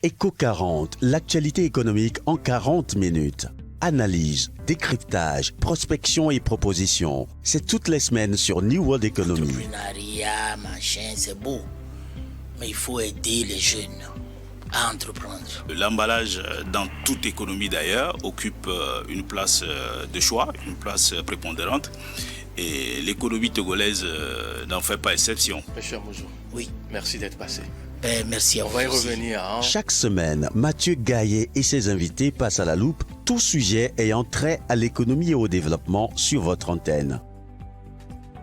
Éco 40, l'actualité économique en 40 minutes. Analyse, décryptage, prospection et proposition. C'est toutes les semaines sur New World Economy. L'entrepreneuriat, machin, c'est beau. Mais il faut aider les jeunes à entreprendre. L'emballage, dans toute économie d'ailleurs, occupe une place de choix, une place prépondérante. Et l'économie togolaise n'en fait pas exception. Monsieur Amouzou, Oui. merci d'être passé. Merci à On vous. va y aussi. revenir. Chaque semaine, Mathieu Gaillet et ses invités passent à la loupe tout sujet ayant trait à l'économie et au développement sur votre antenne.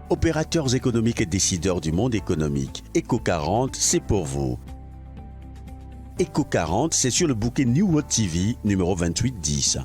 Opérateurs économiques et décideurs du monde économique, Éco 40, c'est pour vous. Éco 40, c'est sur le bouquet New World TV numéro 2810.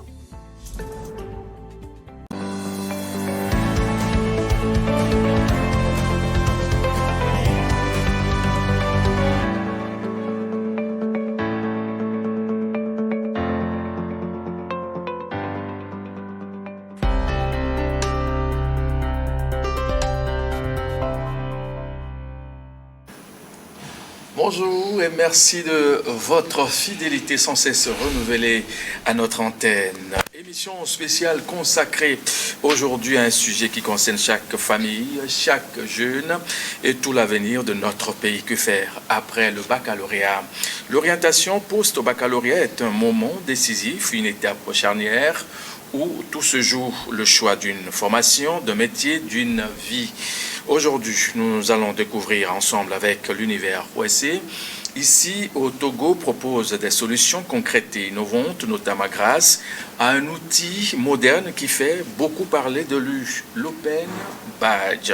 Bonjour et merci de votre fidélité sans cesse renouvelée à notre antenne. Émission spéciale consacrée aujourd'hui à un sujet qui concerne chaque famille, chaque jeune et tout l'avenir de notre pays. Que faire après le baccalauréat? L'orientation post-baccalauréat est un moment décisif, une étape charnière où tout se joue, le choix d'une formation, d'un métier, d'une vie. Aujourd'hui, nous allons découvrir ensemble avec l'univers OSC. Ici, au Togo, propose des solutions concrètes et innovantes, notamment grâce à un outil moderne qui fait beaucoup parler de lui, l'Open Badge.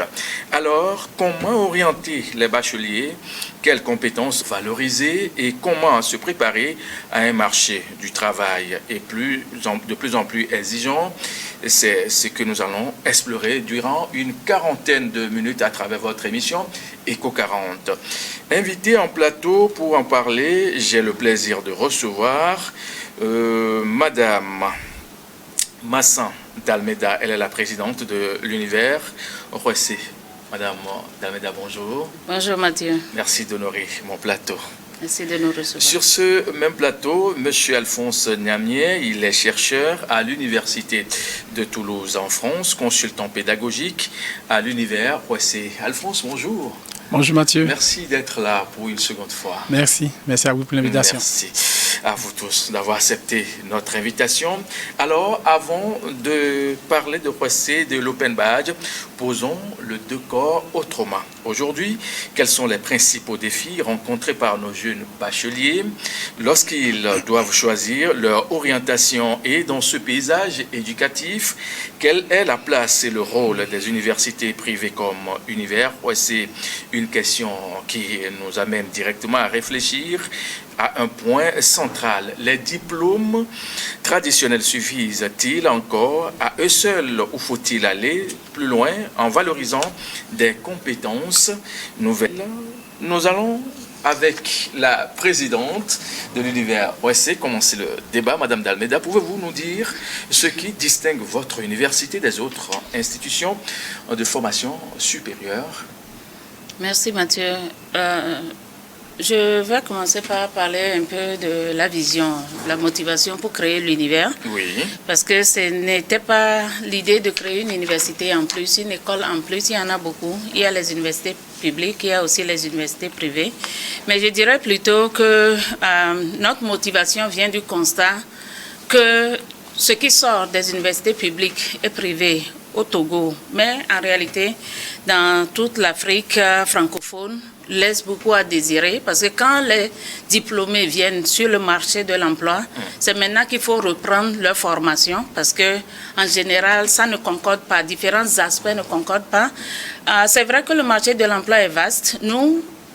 Alors, comment orienter les bacheliers? Quelles compétences valoriser et comment se préparer à un marché du travail de plus en plus exigeant? C'est ce que nous allons explorer durant une quarantaine de minutes à travers votre émission Éco 40. Invité en plateau pour en parler, j'ai le plaisir de recevoir Madame Massin d'Almeida. Elle est la présidente de l'univers OSC. Madame d'Almeida, bonjour. Bonjour Mathieu. Merci d'honorer mon plateau. Merci de nous recevoir. Sur ce même plateau, M. Alphonse Niamier, il est chercheur à l'Université de Toulouse en France, consultant pédagogique à l'univers OSC. Alphonse, bonjour. Bonjour Mathieu. Merci d'être là pour une seconde fois. Merci à vous pour l'invitation. Merci à vous tous d'avoir accepté notre invitation. Alors, avant de parler de OSC, de l'Open Badge, posons le décor autrement. Aujourd'hui, quels sont les principaux défis rencontrés par nos jeunes bacheliers lorsqu'ils doivent choisir leur orientation et dans ce paysage éducatif, quelle est la place et le rôle des universités privées comme Univers OSC? Une question qui nous amène directement à réfléchir à un point central. Les diplômes traditionnels suffisent-ils encore à eux seuls ou faut-il aller plus loin en valorisant des compétences nouvelles? Nous allons avec la présidente de l'univers OSC commencer le débat. Madame d'Almeida, pouvez-vous nous dire ce qui distingue votre université des autres institutions de formation supérieure? Merci Mathieu. Je vais commencer par parler un peu de la vision, la motivation pour créer l'univers. Oui. Parce que ce n'était pas l'idée de créer une université en plus, une école en plus. Il y en a beaucoup. Il y a les universités publiques, il y a aussi les universités privées. Mais je dirais plutôt que notre motivation vient du constat que ce qui sort des universités publiques et privées au Togo, mais en réalité dans toute l'Afrique francophone, laisse beaucoup à désirer parce que quand les diplômés viennent sur le marché de l'emploi, c'est maintenant qu'il faut reprendre leur formation parce que en général ça ne concorde pas, différents aspects ne concordent pas. C'est vrai que le marché de l'emploi est vaste.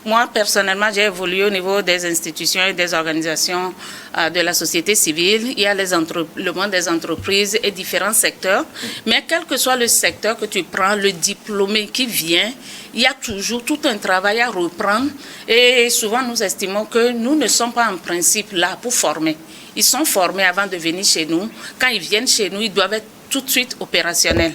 Moi, personnellement, j'ai évolué au niveau des institutions et des organisations de la société civile. Il y a le monde des entreprises et différents secteurs. Mais quel que soit le secteur que tu prends, le diplômé qui vient, il y a toujours tout un travail à reprendre. Et souvent, nous estimons que nous ne sommes pas en principe là pour former. Ils sont formés avant de venir chez nous. Quand ils viennent chez nous, ils doivent être tout de suite opérationnel.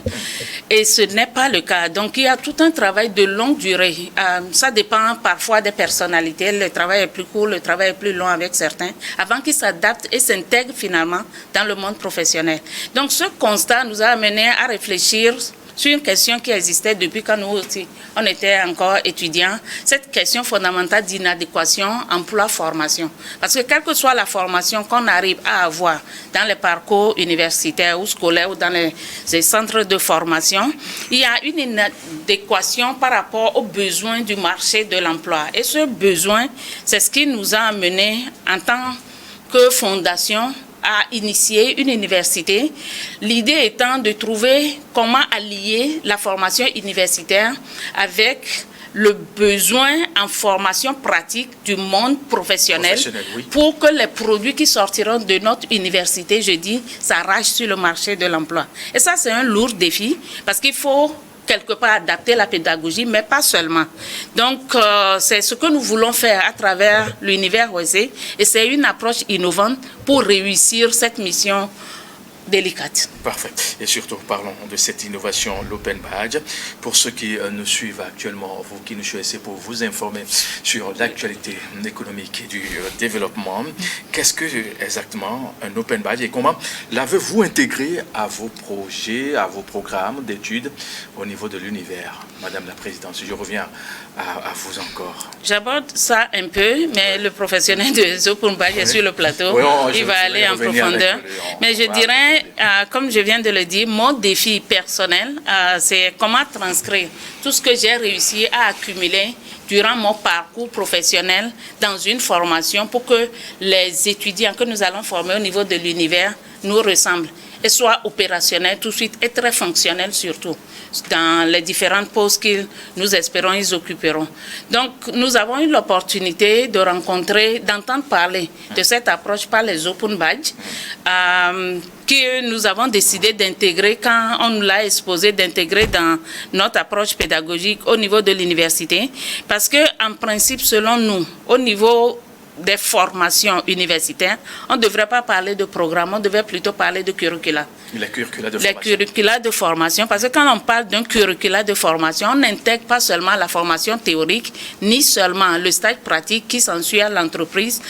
Et ce n'est pas le cas. Donc, il y a tout un travail de longue durée. Ça dépend parfois des personnalités. Le travail est plus court, le travail est plus long avec certains, avant qu'ils s'adaptent et s'intègrent finalement dans le monde professionnel. Donc, ce constat nous a amené à réfléchir sur une question qui existait depuis quand nous aussi, on était encore étudiants, cette question fondamentale d'inadéquation emploi-formation. Parce que quelle que soit la formation qu'on arrive à avoir dans les parcours universitaires ou scolaires ou dans les centres de formation, il y a une inadéquation par rapport aux besoins du marché de l'emploi. Et ce besoin, c'est ce qui nous a amené en tant que fondation à initier une université, l'idée étant de trouver comment allier la formation universitaire avec le besoin en formation pratique du monde professionnel oui. Pour que les produits qui sortiront de notre université, je dis, s'arrachent sur le marché de l'emploi. Et ça, c'est un lourd défi parce qu'il faut quelque part adapter la pédagogie, mais pas seulement. Donc, c'est ce que nous voulons faire à travers l'univers OSE et c'est une approche innovante pour réussir cette mission délicate. Parfait. Et surtout, parlons de cette innovation, l'Open Badge. Pour ceux qui nous suivent actuellement, vous qui nous choisissez pour vous informer sur l'actualité économique et du développement, qu'est-ce que exactement un Open Badge et comment l'avez-vous intégré à vos projets, à vos programmes d'études au niveau de l'univers? Madame la Présidente, je reviens à vous encore. J'aborde ça un peu, mais le professionnel de Open Badge est sur le plateau. Oui, il va aller en profondeur. Mais je dirais, comme je viens de le dire, mon défi personnel, c'est comment transcrire tout ce que j'ai réussi à accumuler durant mon parcours professionnel dans une formation pour que les étudiants que nous allons former au niveau de l'univers nous ressemblent et soient opérationnels tout de suite et très fonctionnels surtout dans les différentes postes que nous espérons ils occuperont. Donc nous avons eu l'opportunité de rencontrer, d'entendre parler de cette approche par les Open Badge que nous avons décidé d'intégrer quand on nous l'a exposé, d'intégrer dans notre approche pédagogique au niveau de l'université parce que en principe selon nous, au niveau des formations universitaires, on ne devrait pas parler de programme, on devrait plutôt parler de curricula. Les curricula de formation. Les curricula de formation, parce que quand on parle d'un curricula de formation, on n'intègre pas seulement la formation théorique, ni seulement le stage pratique qui s'ensuit à l'entreprise,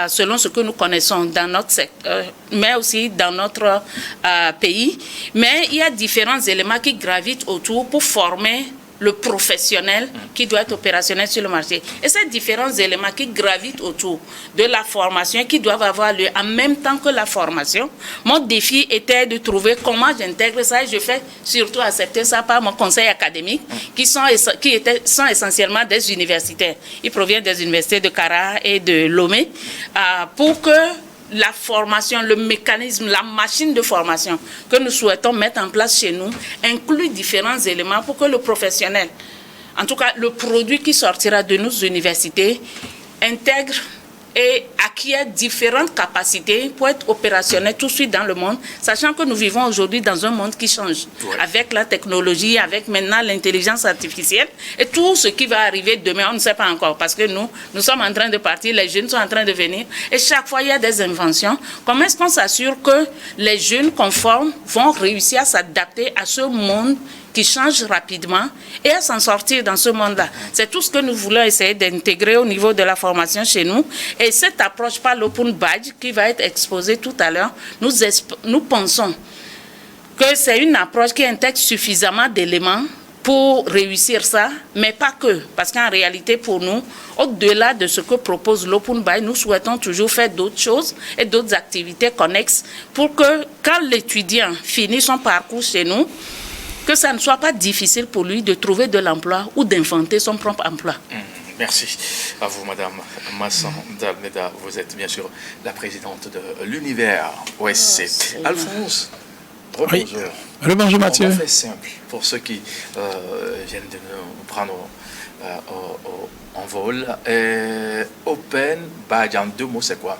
selon ce que nous connaissons dans notre secteur, mais aussi dans notre pays. Mais il y a différents éléments qui gravitent autour pour former le professionnel qui doit être opérationnel sur le marché. Et ces différents éléments qui gravitent autour de la formation qui doivent avoir lieu en même temps que la formation, mon défi était de trouver comment j'intègre ça et je fais surtout accepter ça par mon conseil académique qui sont essentiellement des universitaires. Ils proviennent des universités de Cara et de Lomé pour que la formation, le mécanisme, la machine de formation que nous souhaitons mettre en place chez nous inclut différents éléments pour que le professionnel, en tout cas le produit qui sortira de nos universités, intègre et acquiert différentes capacités pour être opérationnel tout de suite dans le monde, sachant que nous vivons aujourd'hui dans un monde qui change, avec la technologie, avec maintenant l'intelligence artificielle, et tout ce qui va arriver demain, on ne sait pas encore, parce que nous sommes en train de partir, les jeunes sont en train de venir, et chaque fois il y a des inventions. Comment est-ce qu'on s'assure que les jeunes qu'on forme vont réussir à s'adapter à ce monde qui change rapidement et à s'en sortir dans ce monde-là? C'est tout ce que nous voulons essayer d'intégrer au niveau de la formation chez nous. Et cette approche par l'Open Badge qui va être exposée tout à l'heure, nous pensons que c'est une approche qui intègre suffisamment d'éléments pour réussir ça, mais pas que. Parce qu'en réalité, pour nous, au-delà de ce que propose l'Open Badge, nous souhaitons toujours faire d'autres choses et d'autres activités connexes pour que quand l'étudiant finit son parcours chez nous, que ça ne soit pas difficile pour lui de trouver de l'emploi ou d'inventer son propre emploi. Merci à vous, Madame Masson d'Almeida. Vous êtes bien sûr la présidente de l'univers OSC. Alphonse, rebonjour. Oui. Rebonjour, Mathieu. On va faire simple pour ceux qui viennent de nous prendre en vol. Open Badge, en 2 mots, c'est quoi?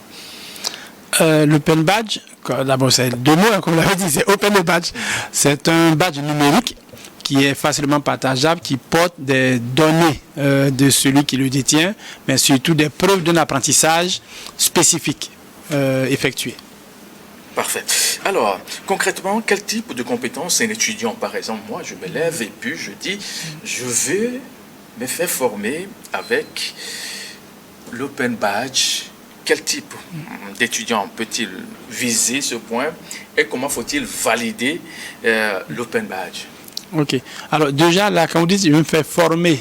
L'Open Badge, d'abord c'est 2 mots, comme vous l'avez dit, c'est Open Badge. C'est un badge numérique qui est facilement partageable, qui porte des données de celui qui le détient, mais surtout des preuves d'un apprentissage spécifique effectué. Parfait. Alors, concrètement, quel type de compétences un étudiant, par exemple, moi, je me lève et puis je dis, je vais me faire former avec l'Open Badge. Quel type d'étudiant peut-il viser ce point et comment faut-il valider l'Open Badge? Ok. Alors déjà, là, quand vous dites je vais me faire former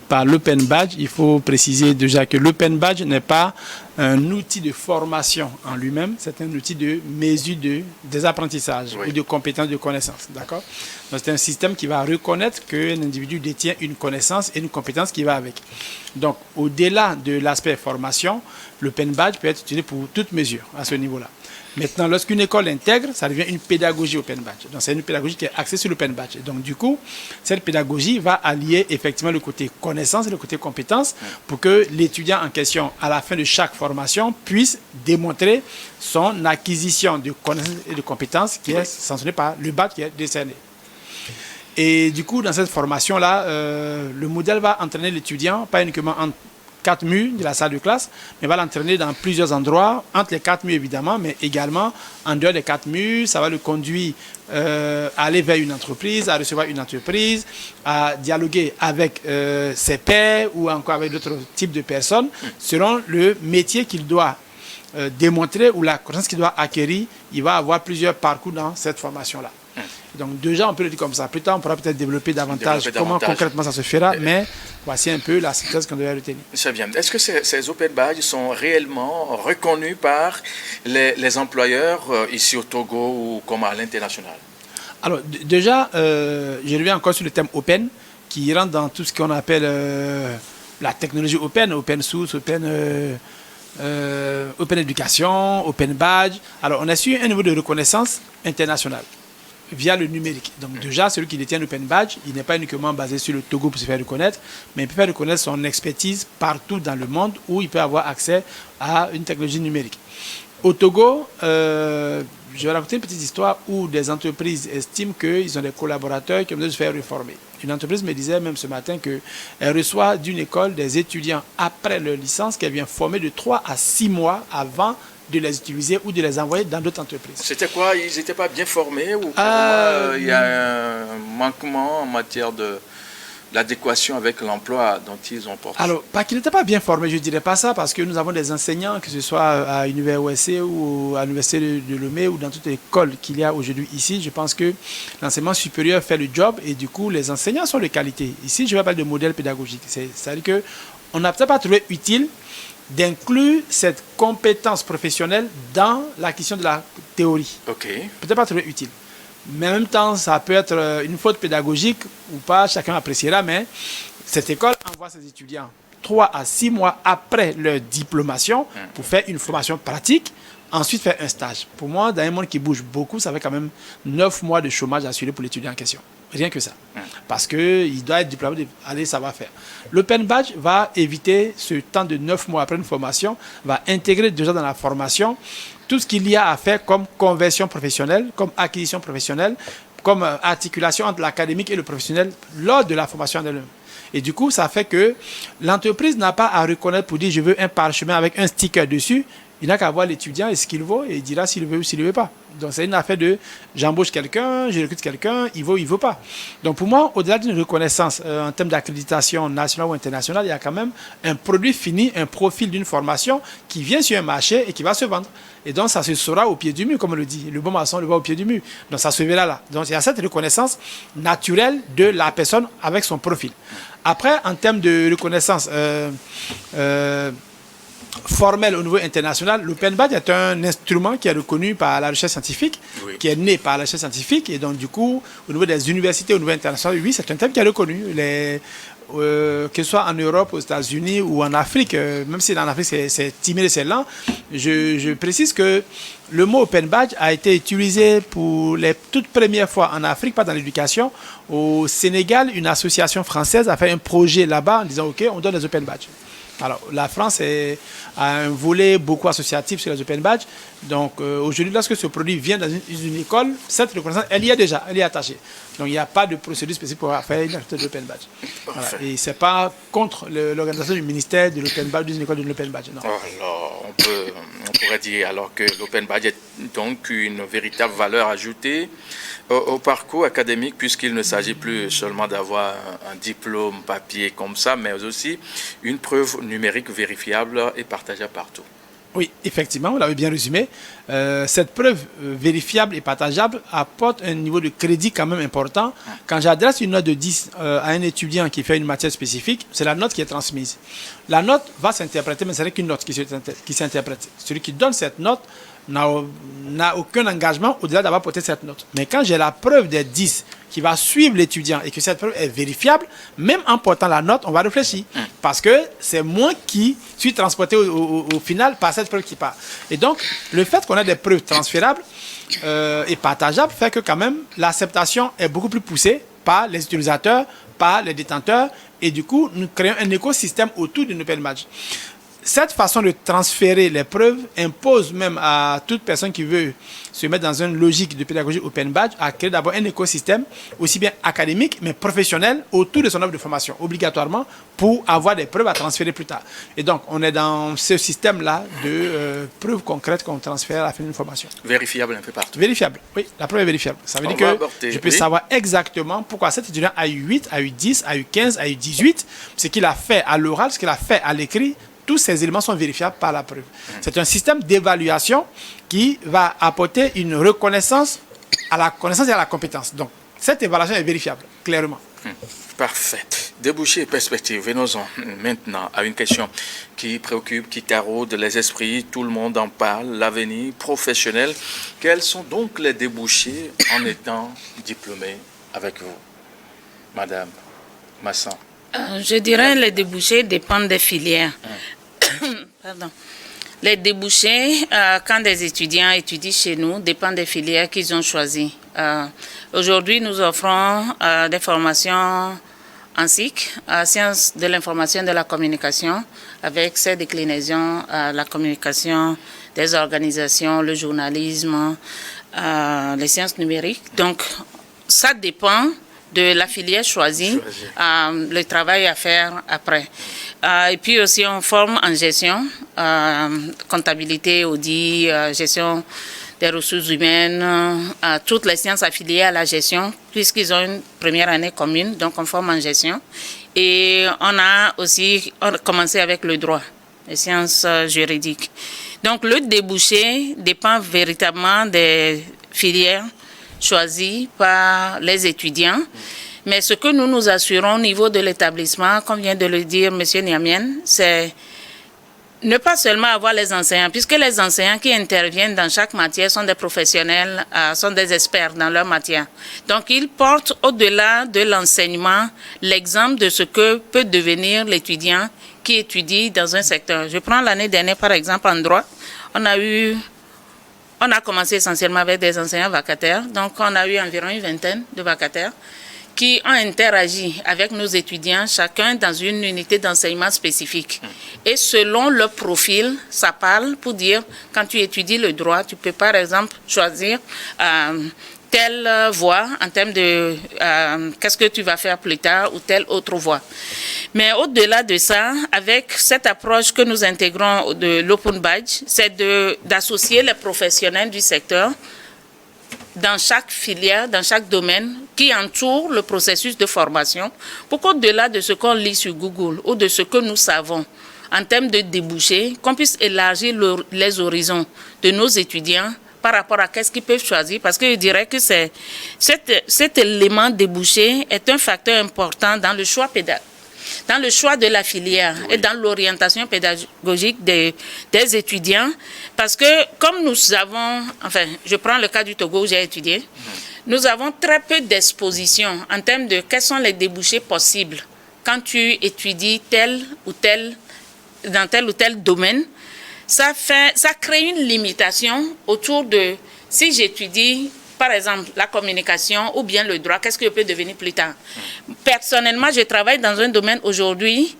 par l'Open Badge, il faut préciser déjà que l'Open Badge n'est pas un outil de formation en lui-même, c'est un outil de mesure des apprentissages ou de compétences, de connaissances. D'accord? Donc c'est un système qui va reconnaître qu'un individu détient une connaissance et une compétence qui va avec. Donc au-delà de l'aspect formation, l'Open Badge peut être utilisé pour toute mesure à ce niveau-là. Maintenant, lorsqu'une école intègre, ça devient une pédagogie Open Badge. Donc, c'est une pédagogie qui est axée sur l'Open Badge. Donc, du coup, cette pédagogie va allier effectivement le côté connaissance et le côté compétence pour que l'étudiant en question, à la fin de chaque formation, puisse démontrer son acquisition de connaissances et de compétences qui est sanctionnée par le badge qui est décerné. Et du coup, dans cette formation-là, le modèle va entraîner l'étudiant, pas uniquement en 4 murs de la salle de classe, mais va l'entraîner dans plusieurs endroits, entre les 4 murs évidemment, mais également en dehors des 4 murs. Ça va le conduire à aller vers une entreprise, à recevoir une entreprise, à dialoguer avec ses pairs ou encore avec d'autres types de personnes, selon le métier qu'il doit démontrer ou la connaissance qu'il doit acquérir. Il va avoir plusieurs parcours dans cette formation-là. Donc déjà, on peut le dire comme ça. Plus tard, on pourra peut-être développer davantage comment concrètement ça se fera, mais voici un peu la synthèse qu'on devait retenir. C'est bien. Est-ce que ces Open Badges sont réellement reconnus par les employeurs ici au Togo ou comme à l'international? Alors déjà, je reviens encore sur le thème Open, qui rentre dans tout ce qu'on appelle la technologie Open, Open Source, Open Éducation, Open Badge. Alors on a su un niveau de reconnaissance international via le numérique. Donc déjà, celui qui détient l'Open Badge, il n'est pas uniquement basé sur le Togo pour se faire reconnaître, mais il peut faire reconnaître son expertise partout dans le monde où il peut avoir accès à une technologie numérique. Au Togo, je vais raconter une petite histoire où des entreprises estiment qu'ils ont des collaborateurs qui ont besoin de se faire reformer. Une entreprise me disait même ce matin qu'elle reçoit d'une école des étudiants après leur licence qu'elle vient former de 3 à 6 mois avant de les utiliser ou de les envoyer dans d'autres entreprises. C'était quoi? Ils n'étaient pas bien formés ou il y a un manquement en matière de l'adéquation avec l'emploi dont ils ont porté? Alors, pas qu'ils n'étaient pas bien formés, je ne dirais pas ça, parce que nous avons des enseignants, que ce soit à l'Université ou à l'université de Lomé ou dans toute école qu'il y a aujourd'hui ici. Je pense que l'enseignement supérieur fait le job et du coup, les enseignants sont de qualité. Ici, je vais parler de modèle pédagogique. C'est-à-dire qu'on n'a peut-être pas trouvé utile d'inclure cette compétence professionnelle dans l'acquisition de la théorie. Peut-être pas trouvé utile. Mais en même temps, ça peut être une faute pédagogique ou pas, chacun appréciera, mais cette école envoie ses étudiants 3 à 6 mois après leur diplomation pour faire une formation pratique, ensuite faire un stage. Pour moi, dans un monde qui bouge beaucoup, ça fait quand même 9 mois de chômage assuré pour l'étudiant en question. Rien que ça. Parce qu'il doit être diplômé d'aller savoir faire. L'Open Badge va éviter ce temps de 9 mois après une formation, va intégrer déjà dans la formation tout ce qu'il y a à faire comme conversion professionnelle, comme acquisition professionnelle, comme articulation entre l'académique et le professionnel lors de la formation d'elle-même. Et du coup, ça fait que l'entreprise n'a pas à reconnaître pour dire je veux un parchemin avec un sticker dessus. Il n'a qu'à voir l'étudiant et ce qu'il vaut et il dira s'il veut ou s'il ne veut pas. Donc c'est une affaire de j'embauche quelqu'un, je recrute quelqu'un, il vaut ou il ne veut pas. Donc pour moi, au-delà d'une reconnaissance en termes d'accréditation nationale ou internationale, il y a quand même un produit fini, un profil d'une formation qui vient sur un marché et qui va se vendre. Et donc ça se saura au pied du mur, comme on le dit. Le bon maçon le voit au pied du mur. Donc ça se verra là. Donc il y a cette reconnaissance naturelle de la personne avec son profil. Après, en termes de reconnaissance formel au niveau international, l'Open Badge est un instrument qui est reconnu par la recherche scientifique, qui est né par la recherche scientifique, et donc du coup, au niveau des universités, au niveau international, oui, c'est un thème qui est reconnu. Que ce soit en Europe, aux États-Unis ou en Afrique, même si en Afrique c'est timide et c'est lent, je précise que le mot Open Badge a été utilisé pour les toutes premières fois en Afrique, pas dans l'éducation. Au Sénégal, une association française a fait un projet là-bas en disant « Ok, on donne des Open Badges ». Alors, la France a un volet beaucoup associatif sur les Open Badges. Donc, aujourd'hui, lorsque ce produit vient dans une école, cette reconnaissance, elle y est déjà, elle est attachée. Donc, il n'y a pas de procédure spécifique pour faire une activité d'Open Badge. Voilà. Et ce n'est pas contre l'organisation du ministère de l'Open Badge, d'une école de l'Open Badge. Non. Alors, on pourrait dire alors que l'Open Badge est donc une véritable valeur ajoutée au parcours académique, puisqu'il ne s'agit plus seulement d'avoir un diplôme papier comme ça, mais aussi une preuve numérique vérifiable et partageable partout. Oui, effectivement, vous l'avez bien résumé. Cette preuve vérifiable et partageable apporte un niveau de crédit quand même important. Quand j'adresse une note de 10 à un étudiant qui fait une matière spécifique, c'est la note qui est transmise. La note va s'interpréter, mais ce n'est qu'une note qui s'interprète. Celui qui donne cette note n'a aucun engagement au-delà d'avoir porté cette note. Mais quand j'ai la preuve des 10 qui va suivre l'étudiant et que cette preuve est vérifiable, même en portant la note, on va réfléchir. Parce que c'est moi qui suis transporté au final par cette preuve qui part. Et donc, le fait qu'on ait des preuves transférables et partageables fait que quand même, l'acceptation est beaucoup plus poussée par les utilisateurs, par les détenteurs, et du coup, nous créons un écosystème autour d'une Open Badge. Cette façon de transférer les preuves impose même à toute personne qui veut se mettre dans une logique de pédagogie Open Badge à créer d'abord un écosystème aussi bien académique mais professionnel autour de son offre de formation, obligatoirement pour avoir des preuves à transférer plus tard. Et donc, on est dans ce système-là de preuves concrètes qu'on transfère à la fin d'une formation. Vérifiable un peu partout. Vérifiable, oui, la preuve est vérifiable. Ça veut dire que je peux savoir exactement pourquoi cet étudiant a eu 8, a eu 10, a eu 15, a eu 18, ce qu'il a fait à l'oral, ce qu'il a fait à l'écrit. Tous ces éléments sont vérifiables par la preuve. C'est un système d'évaluation qui va apporter une reconnaissance à la connaissance et à la compétence. Donc, cette évaluation est vérifiable, clairement. Parfait. Débouchés et perspectives. Venons-en maintenant à une question qui préoccupe, qui taraude les esprits. Tout le monde en parle, l'avenir professionnel. Quels sont donc les débouchés en étant diplômé avec vous, Madame Massan? Je dirais que les débouchés dépendent des filières. Pardon. Les débouchés, quand des étudiants étudient chez nous, dépendent des filières qu'ils ont choisies. Aujourd'hui, nous offrons des formations en SIC, sciences de l'information et de la communication, avec ses déclinaisons, la communication des organisations, le journalisme, les sciences numériques. Donc, ça dépend de la filière choisie, le travail à faire après. Et puis aussi, on forme en gestion, comptabilité, audit, gestion des ressources humaines, toutes les sciences affiliées à la gestion, puisqu'ils ont une première année commune, donc on forme en gestion. Et on a aussi commencé avec le droit, les sciences juridiques. Donc le débouché dépend véritablement des filières choisies par les étudiants. Mais ce que nous nous assurons au niveau de l'établissement, comme vient de le dire M. Niamien, c'est ne pas seulement avoir les enseignants, puisque les enseignants qui interviennent dans chaque matière sont des professionnels, sont des experts dans leur matière. Donc, ils portent au-delà de l'enseignement l'exemple de ce que peut devenir l'étudiant qui étudie dans un secteur. Je prends l'année dernière, par exemple, en droit. On a commencé essentiellement avec des enseignants vacataires. Donc, on a eu environ une vingtaine de vacataires qui ont interagi avec nos étudiants, chacun dans une unité d'enseignement spécifique. Et selon leur profil, ça parle pour dire, quand tu étudies le droit, tu peux par exemple choisir telle voie en termes de qu'est-ce que tu vas faire plus tard ou telle autre voie. Mais au-delà de ça, avec cette approche que nous intégrons de l'Open Badge, c'est d'associer les professionnels du secteur dans chaque filière, dans chaque domaine qui entoure le processus de formation, pour qu'au-delà de ce qu'on lit sur Google ou de ce que nous savons en termes de débouchés, qu'on puisse élargir les horizons de nos étudiants par rapport à qu'est-ce qu'ils peuvent choisir, parce que je dirais que cet élément débouché est un facteur important dans le choix dans le choix de la filière et dans l'orientation pédagogique des étudiants, parce que comme nous avons, enfin, je prends le cas du Togo où j'ai étudié, nous avons très peu d'exposition en termes de quels sont les débouchés possibles quand tu étudies dans tel ou tel domaine. Ça crée une limitation autour de, si j'étudie par exemple la communication ou bien le droit, qu'est-ce que je peux devenir plus tard? Personnellement, je travaille dans un domaine aujourd'hui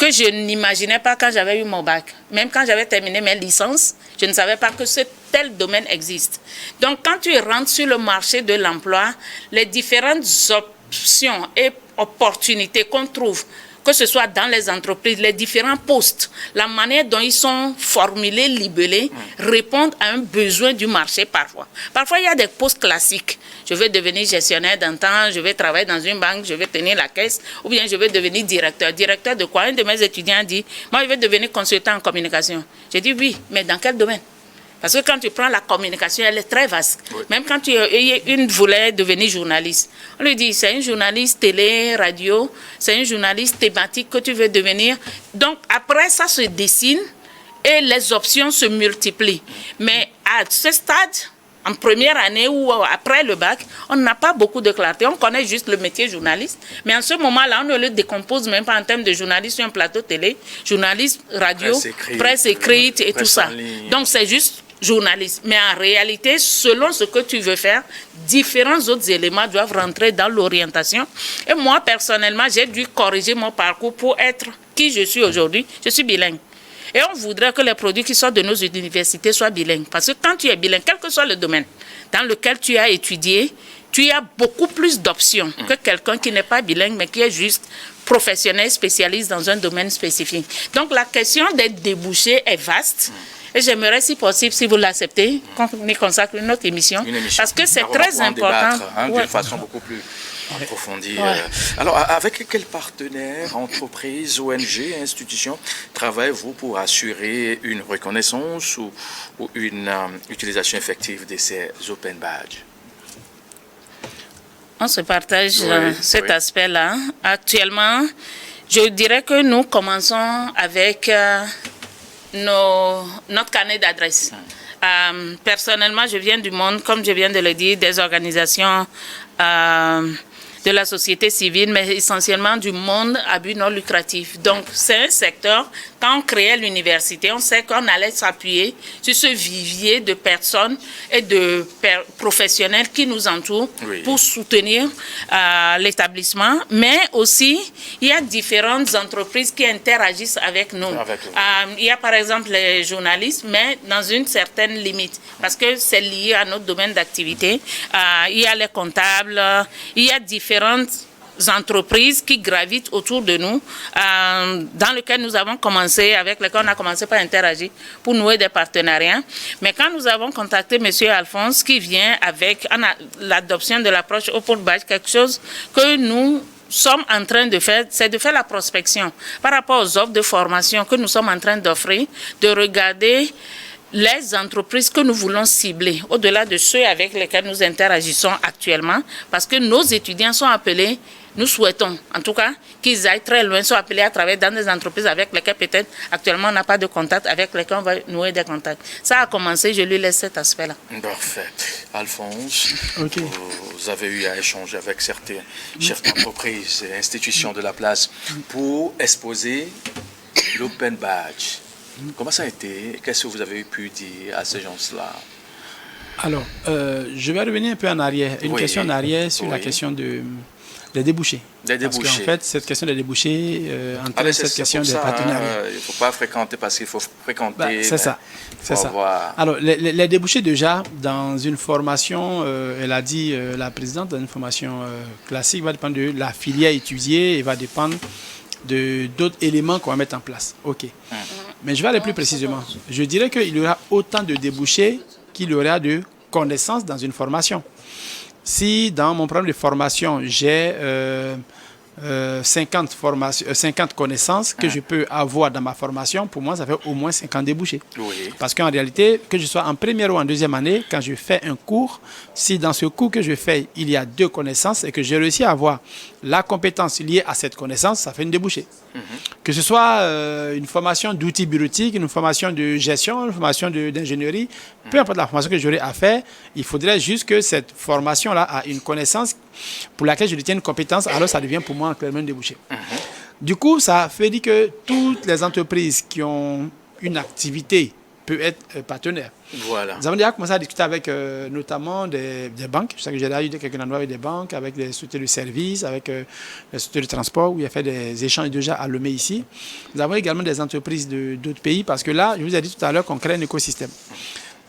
que je n'imaginais pas quand j'avais eu mon bac. Même quand j'avais terminé mes licences, je ne savais pas que ce tel domaine existe. Donc, quand tu rentres sur le marché de l'emploi, les différentes options et opportunités qu'on trouve, que ce soit dans les entreprises, les différents postes, la manière dont ils sont formulés, libellés, répondent à un besoin du marché parfois. Parfois, il y a des postes classiques. Je vais devenir gestionnaire d'un temps, je vais travailler dans une banque, je vais tenir la caisse, ou bien je vais devenir directeur. Directeur de quoi? Un de mes étudiants a dit, moi, je vais devenir consultant en communication. J'ai dit, oui, mais dans quel domaine? Parce que quand tu prends la communication, elle est très vaste. Oui. Même quand une voulait devenir journaliste, on lui dit, c'est une journaliste télé, radio, c'est une journaliste thématique que tu veux devenir. Donc, après, ça se dessine et les options se multiplient. Mais à ce stade, en première année ou après le bac, on n'a pas beaucoup de clarté. On connaît juste le métier journaliste. Mais en ce moment-là, on ne le décompose même pas en termes de journaliste sur un plateau télé, journaliste radio, presse écrite et tout ça. Donc, c'est juste journaliste. Mais en réalité, selon ce que tu veux faire, différents autres éléments doivent rentrer dans l'orientation. Et moi, personnellement, j'ai dû corriger mon parcours pour être qui je suis aujourd'hui. Je suis bilingue. Et on voudrait que les produits qui sortent de nos universités soient bilingues. Parce que quand tu es bilingue, quel que soit le domaine dans lequel tu as étudié, tu as beaucoup plus d'options que quelqu'un qui n'est pas bilingue, mais qui est juste professionnel, spécialiste dans un domaine spécifique. Donc, la question des débouchés est vaste. Et j'aimerais, si possible, si vous l'acceptez, qu'on y consacre une autre émission. Parce que c'est très important. D'une façon beaucoup plus approfondie. Alors, avec quels partenaires, entreprises, ONG, institutions, travaillez-vous pour assurer une reconnaissance ou une utilisation effective de ces Open Badges? On se partage cet aspect-là. Actuellement, je dirais que nous commençons avec notre carnet d'adresse. Personnellement, je viens du monde, comme je viens de le dire, des organisations de la société civile, mais essentiellement du monde à but non lucratif. Donc, c'est un secteur, quand on créait l'université, on sait qu'on allait s'appuyer sur ce vivier de personnes et de professionnels qui nous entourent pour soutenir l'établissement. Mais aussi, il y a différentes entreprises qui interagissent avec nous. Il y a par exemple les journalistes, mais dans une certaine limite, parce que c'est lié à notre domaine d'activité. Il y a les comptables, il y a différentes entreprises qui gravitent autour de nous, dans lesquelles nous avons commencé, avec lesquelles on a commencé par interagir pour nouer des partenariats. Mais quand nous avons contacté M. Alphonse, qui vient avec l'adoption de l'approche Open Badge, quelque chose que nous sommes en train de faire, c'est de faire la prospection par rapport aux offres de formation que nous sommes en train d'offrir, de regarder les entreprises que nous voulons cibler, au-delà de ceux avec lesquels nous interagissons actuellement, parce que nos étudiants sont appelés, nous souhaitons en tout cas qu'ils aillent très loin, soient appelés à travailler dans des entreprises avec lesquelles peut-être actuellement on n'a pas de contact, avec lesquelles on va nouer des contacts. Ça a commencé, je lui laisse cet aspect-là. Parfait. Alphonse, vous avez eu à échanger avec certaines entreprises et institutions de la place pour exposer l'Open Badge. Comment ça a été? Qu'est-ce que vous avez pu dire à ces gens-là? Alors, je vais revenir un peu en arrière, une question en arrière sur la question des débouchés. Des débouchés. Parce qu'en fait, cette question des débouchés entraîne cette question des partenariats. Il ne faut pas fréquenter parce qu'il faut fréquenter. C'est ça. C'est ça. Alors, les débouchés, déjà, dans une formation, elle a dit, la présidente, dans une formation classique, va dépendre de la filière étudiée et va dépendre d'autres éléments qu'on va mettre en place. OK. Mais je vais aller plus précisément. Je dirais qu'il y aura autant de débouchés qu'il y aura de connaissances dans une formation. Si dans mon programme de formation, j'ai 50 connaissances que je peux avoir dans ma formation, pour moi, ça fait au moins 50 débouchés. Parce qu'en réalité, que je sois en première ou en deuxième année, quand je fais un cours, si dans ce cours que je fais, il y a 2 connaissances et que j'ai réussi à avoir la compétence liée à cette connaissance, ça fait une débouchée. Que ce soit une formation d'outils bureautiques, une formation de gestion, une formation d'ingénierie, peu importe la formation que j'aurai à faire, il faudrait juste que cette formation-là a une connaissance pour laquelle je détiens une compétence, alors ça devient pour moi clairement une débouchée. Du coup, ça fait dire que toutes les entreprises qui ont une activité peut être partenaire. Voilà. Nous avons déjà commencé à discuter avec notamment des banques. Je sais que j'ai déjà eu quelques endroits avec des banques, avec des sociétés de services, avec les sociétés de transport, où il y a fait des échanges déjà à Lomé ici. Nous avons également des entreprises d'autres pays, parce que là, je vous ai dit tout à l'heure qu'on crée un écosystème.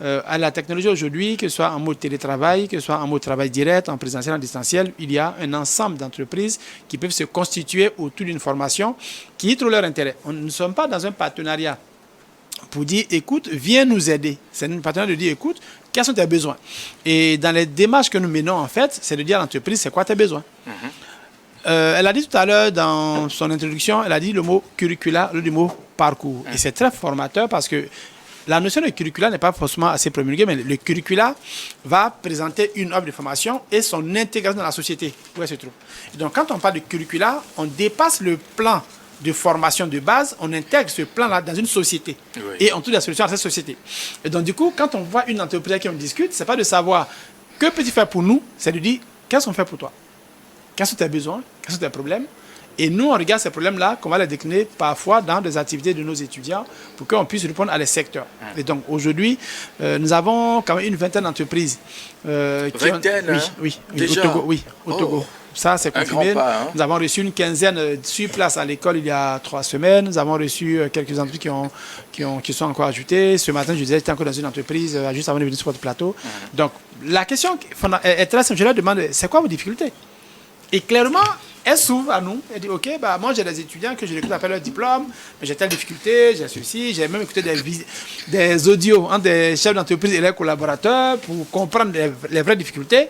À la technologie aujourd'hui, que ce soit en mode télétravail, que ce soit en mode travail direct, en présentiel, en distanciel, il y a un ensemble d'entreprises qui peuvent se constituer autour d'une formation qui y trouvent leur intérêt. Nous ne sommes pas dans un partenariat pour dire, écoute, viens nous aider. C'est un partenariat de dire, écoute, quels sont tes besoins? Et dans les démarches que nous menons, en fait, c'est de dire à l'entreprise, c'est quoi tes besoins? Elle a dit tout à l'heure dans son introduction, elle a dit le mot curricula, le mot parcours. Et c'est très formateur parce que la notion de curricula n'est pas forcément assez promulguée, mais le curricula va présenter une offre de formation et son intégration dans la société où elle se trouve. Et donc, quand on parle de curricula, on dépasse le plan de formation de base, on intègre ce plan-là dans une société. Oui. Et on trouve la solution à cette société. Et donc, du coup, quand on voit une entreprise avec qui on discute, ce n'est pas de savoir que peux-tu faire pour nous, c'est de dire qu'est-ce qu'on fait pour toi? Quels sont tes besoins? Quels sont tes problèmes? Et nous, on regarde ces problèmes-là, qu'on va les décliner parfois dans des activités de nos étudiants pour qu'on puisse répondre à les secteurs. Et donc, aujourd'hui, nous avons quand même une vingtaine d'entreprises. Vingtaine, oui, déjà? au Togo. Ça, c'est confirmé. Pas, hein? Nous avons reçu une quinzaine sur place à l'école il y a 3 semaines. Nous avons reçu quelques entreprises qui sont encore ajoutées. Ce matin, je disais, j'étais encore dans une entreprise juste avant de venir sur votre plateau. Donc, la question est très simple. Je leur demande, c'est quoi vos difficultés? Et clairement, elle s'ouvre à nous. Elle dit, OK, bah, moi, j'ai des étudiants que je l'écoute après leur diplôme, mais j'ai telle difficulté, j'ai ceci. J'ai même écouté des audios des chefs d'entreprise et leurs collaborateurs pour comprendre les vraies difficultés.